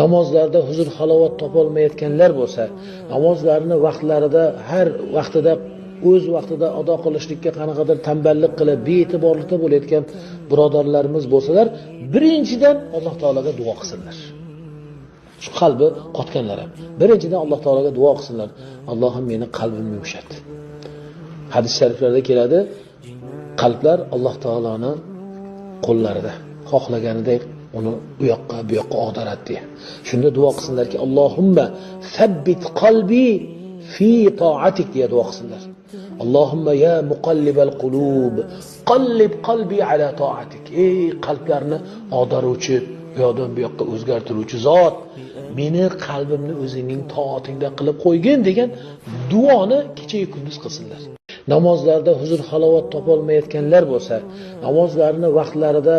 namozlarda huzur halovat topolmayotganlar bo'lsa, namozlarni vaqtlarida har vaqtida o'z vaqtida ado qilishlikka qanaqadir tamballik qilib, be'tiborlikda bo'layotgan birodarlarimiz bo'lsalar, birinchidan Alloh taolaga duo qilsinlar. Shu qalbi qotganlar ham birinchidan Alloh taolaga duo qilsinlar. Allohim meni qalbimni yumshat. Hadis shariflarda keladi, qalblar Alloh taoloning qo'llarida, xohlaganidek uni u yoqqa bu yoqqa ag'daradi deya. Shunda duo qilsinlarki, Allohumma sabbit qalbi fi ta'atik deya duo qilsinlar. Allohumma ya muqallibal qulub qallib qalbi ala ta'atik. Ey qalblarni ag'daruvchi, bu yoqdan bu yoqqa o'zgartiruvchi zot, meni qalbimni o'zingning toatingda qilib qo'ygin degan duoni kecha-yu kunduz qilsinlar. Namozlarda huzur halovat topolmayotganlar bo'lsa, namozlarni vaqtlarida